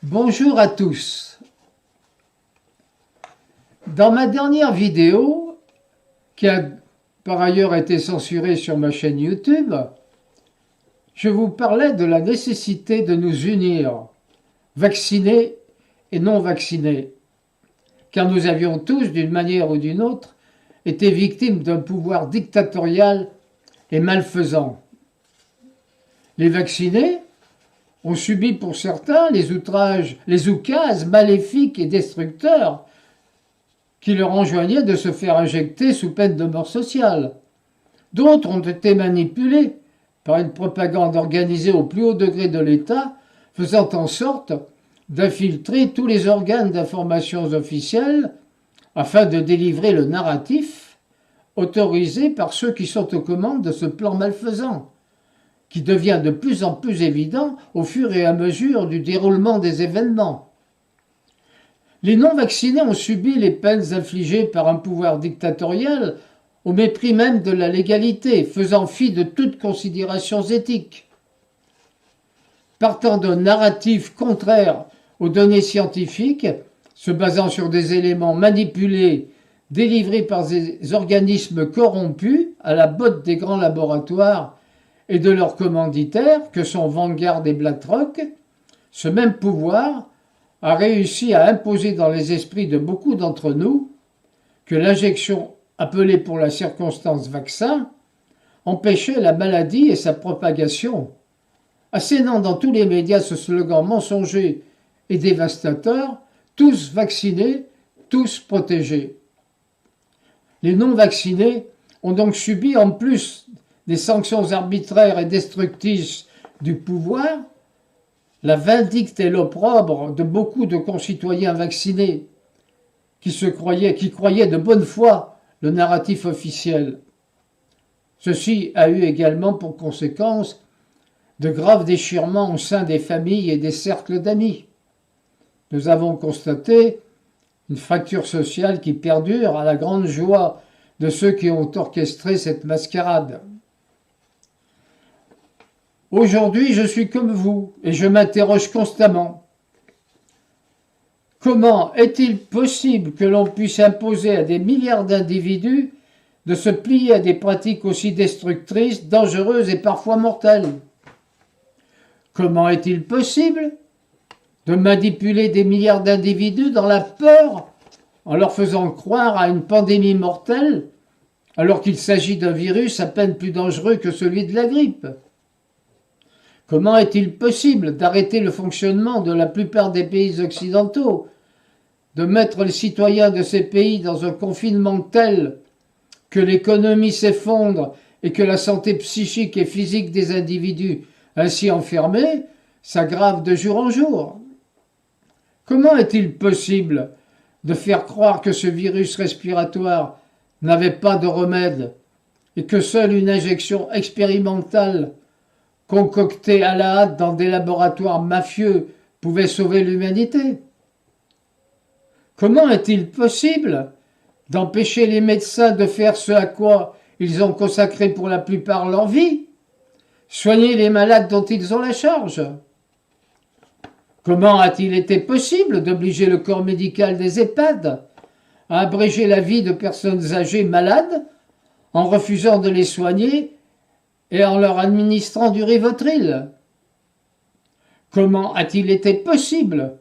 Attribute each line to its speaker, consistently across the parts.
Speaker 1: Bonjour à tous. Dans ma dernière vidéo, qui a par ailleurs été censurée sur ma chaîne YouTube, je vous parlais de la nécessité de nous unir, vaccinés et non vaccinés, car nous avions tous, d'une manière ou d'une autre, été victimes d'un pouvoir dictatorial et malfaisant. Les vaccinés ont subi pour certains les outrages, les oukases maléfiques et destructeurs qui leur enjoignaient de se faire injecter sous peine de mort sociale. D'autres ont été manipulés par une propagande organisée au plus haut degré de l'État, faisant en sorte d'infiltrer tous les organes d'information officiels afin de délivrer le narratif autorisé par ceux qui sont aux commandes de ce plan malfaisant, qui devient de plus en plus évident au fur et à mesure du déroulement des événements. Les non-vaccinés ont subi les peines infligées par un pouvoir dictatorial au mépris même de la légalité, faisant fi de toute considération éthique. Partant d'un narratif contraire aux données scientifiques, se basant sur des éléments manipulés, délivrés par des organismes corrompus à la botte des grands laboratoires et de leurs commanditaires, que sont Vanguard et BlackRock, ce même pouvoir a réussi à imposer dans les esprits de beaucoup d'entre nous que l'injection appelée pour la circonstance vaccin empêchait la maladie et sa propagation, assénant dans tous les médias ce slogan mensonger et dévastateur « tous vaccinés, tous protégés ». Les non-vaccinés ont donc subi, en plus des sanctions arbitraires et destructrices du pouvoir, la vindicte et l'opprobre de beaucoup de concitoyens vaccinés qui croyaient de bonne foi le narratif officiel. Ceci a eu également pour conséquence de graves déchirements au sein des familles et des cercles d'amis. Nous avons constaté une fracture sociale qui perdure à la grande joie de ceux qui ont orchestré cette mascarade. Aujourd'hui, je suis comme vous et je m'interroge constamment. Comment est-il possible que l'on puisse imposer à des milliards d'individus de se plier à des pratiques aussi destructrices, dangereuses et parfois mortelles? Comment est-il possible de manipuler des milliards d'individus dans la peur en leur faisant croire à une pandémie mortelle alors qu'il s'agit d'un virus à peine plus dangereux que celui de la grippe? Comment est-il possible d'arrêter le fonctionnement de la plupart des pays occidentaux, de mettre les citoyens de ces pays dans un confinement tel que l'économie s'effondre et que la santé psychique et physique des individus ainsi enfermés s'aggrave de jour en jour? Comment est-il possible de faire croire que ce virus respiratoire n'avait pas de remède et que seule une injection expérimentale concoctée à la hâte dans des laboratoires mafieux pouvait sauver l'humanité? Comment est-il possible d'empêcher les médecins de faire ce à quoi ils ont consacré pour la plupart leur vie, soigner les malades dont ils ont la charge? Comment a-t-il été possible d'obliger le corps médical des EHPAD à abréger la vie de personnes âgées malades en refusant de les soigner et en leur administrant du Rivotril? Comment a-t-il été possible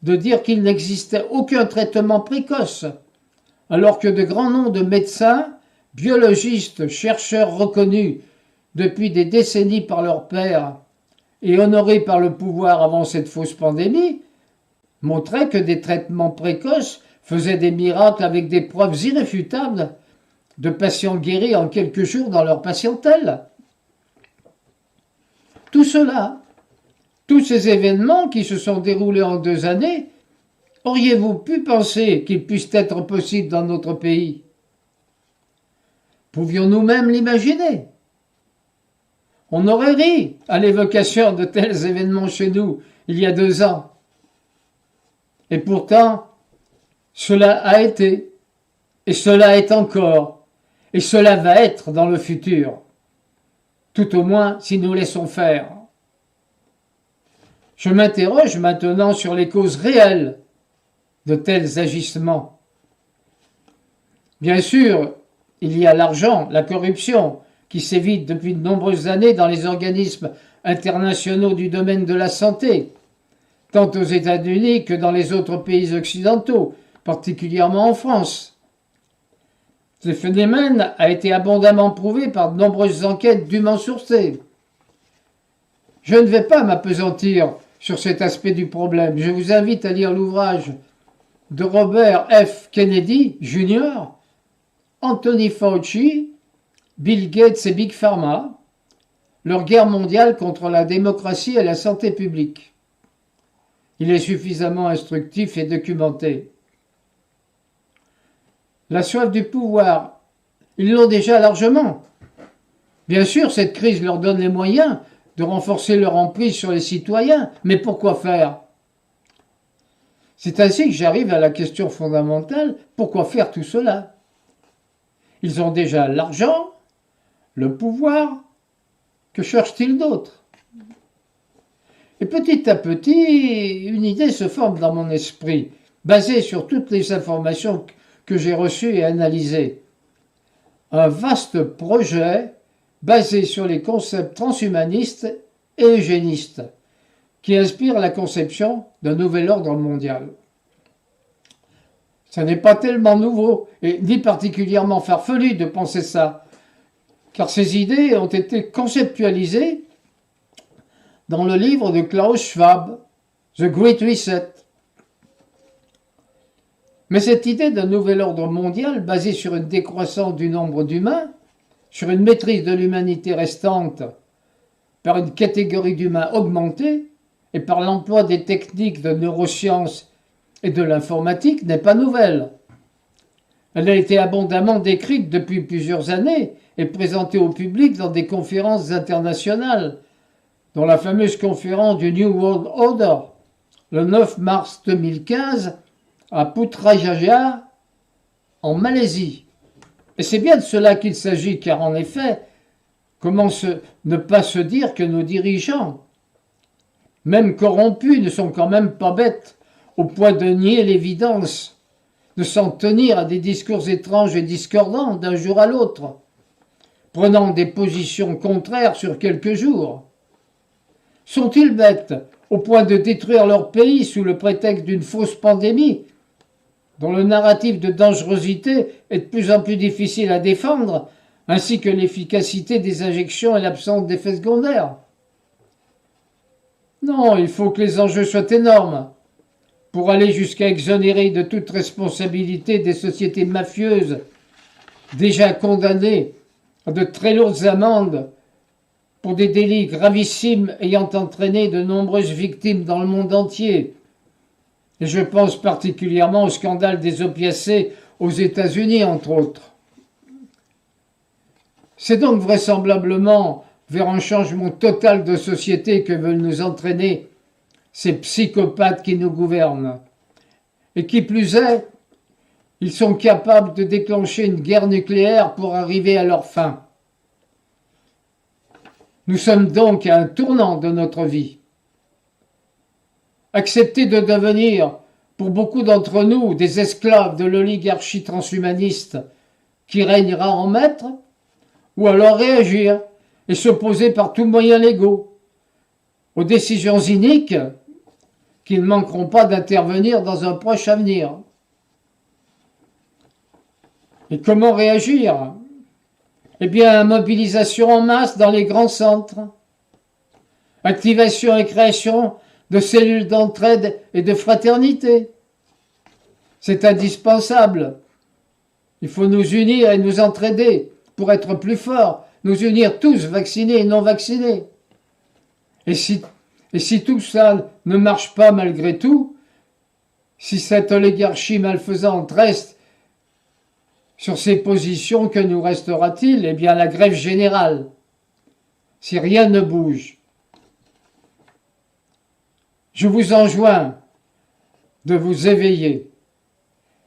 Speaker 1: de dire qu'il n'existait aucun traitement précoce, alors que de grands noms de médecins, biologistes, chercheurs reconnus depuis des décennies par leurs pairs et honorés par le pouvoir avant cette fausse pandémie, montraient que des traitements précoces faisaient des miracles avec des preuves irréfutables de patients guéris en quelques jours dans leur patientèle? Tout cela, tous ces événements qui se sont déroulés en 2 années, auriez-vous pu penser qu'ils puissent être possibles dans notre pays? Pouvions-nous même l'imaginer? On aurait ri à l'évocation de tels événements chez nous il y a 2 ans. Et pourtant, cela a été, et cela est encore, et cela va être dans le futur. Tout au moins si nous laissons faire. Je m'interroge maintenant sur les causes réelles de tels agissements. Bien sûr, il y a l'argent, la corruption, qui sévit depuis de nombreuses années dans les organismes internationaux du domaine de la santé, tant aux États-Unis que dans les autres pays occidentaux, particulièrement en France. Ce phénomène a été abondamment prouvé par de nombreuses enquêtes dûment sourcées. Je ne vais pas m'appesantir sur cet aspect du problème. Je vous invite à lire l'ouvrage de Robert F. Kennedy Jr., Anthony Fauci, Bill Gates et Big Pharma, leur guerre mondiale contre la démocratie et la santé publique. Il est suffisamment instructif et documenté. La soif du pouvoir, ils l'ont déjà largement. Bien sûr, cette crise leur donne les moyens de renforcer leur emprise sur les citoyens, mais pourquoi faire? C'est ainsi que j'arrive à la question fondamentale, pourquoi faire tout cela? Ils ont déjà l'argent, le pouvoir, que cherchent-ils d'autre? Et petit à petit, une idée se forme dans mon esprit, basée sur toutes les informations que j'ai reçues et analysées. Un vaste projet basé sur les concepts transhumanistes et eugénistes, qui inspire la conception d'un nouvel ordre mondial. Ce n'est pas tellement nouveau, et ni particulièrement farfelu de penser ça, car ces idées ont été conceptualisées dans le livre de Klaus Schwab, The Great Reset. Mais cette idée d'un nouvel ordre mondial basé sur une décroissance du nombre d'humains, sur une maîtrise de l'humanité restante par une catégorie d'humains augmentée et par l'emploi des techniques de neurosciences et de l'informatique n'est pas nouvelle. Elle a été abondamment décrite depuis plusieurs années et présentée au public dans des conférences internationales, dont la fameuse conférence du New World Order, le 9 mars 2015 à Putrajaya, en Malaisie. Et c'est bien de cela qu'il s'agit, car en effet, comment ne pas se dire que nos dirigeants, même corrompus, ne sont quand même pas bêtes au point de nier l'évidence, de s'en tenir à des discours étranges et discordants d'un jour à l'autre, prenant des positions contraires sur quelques jours. Sont-ils bêtes au point de détruire leur pays sous le prétexte d'une fausse pandémie, dont le narratif de dangerosité est de plus en plus difficile à défendre, ainsi que l'efficacité des injections et l'absence d'effets secondaires? Non, il faut que les enjeux soient énormes, pour aller jusqu'à exonérer de toute responsabilité des sociétés mafieuses, déjà condamnées à de très lourdes amendes pour des délits gravissimes ayant entraîné de nombreuses victimes dans le monde entier. Et je pense particulièrement au scandale des opiacés aux États-Unis, entre autres. C'est donc vraisemblablement vers un changement total de société que veulent nous entraîner ces psychopathes qui nous gouvernent. Et qui plus est, ils sont capables de déclencher une guerre nucléaire pour arriver à leur fin. Nous sommes donc à un tournant de notre vie. Accepter de devenir, pour beaucoup d'entre nous, des esclaves de l'oligarchie transhumaniste qui régnera en maître, ou alors réagir et s'opposer par tous moyens légaux aux décisions iniques qui ne manqueront pas d'intervenir dans un proche avenir. Et comment réagir? Eh bien, mobilisation en masse dans les grands centres, activation et création de cellules d'entraide et de fraternité. C'est indispensable. Il faut nous unir et nous entraider pour être plus forts, nous unir tous, vaccinés et non vaccinés. Et si tout ça ne marche pas malgré tout, si cette oligarchie malfaisante reste sur ses positions, que nous restera-t-il? Eh bien, la grève générale, si rien ne bouge. Je vous enjoins de vous éveiller.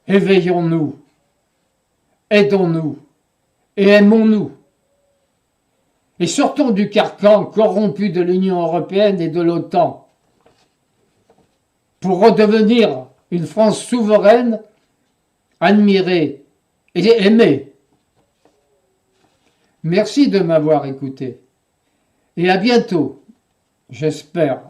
Speaker 1: Éveillons-nous, aidons-nous et aimons-nous. Et sortons du carcan corrompu de l'Union européenne et de l'OTAN. pour redevenir une France souveraine, admirée et aimée. Merci de m'avoir écouté et à bientôt, j'espère,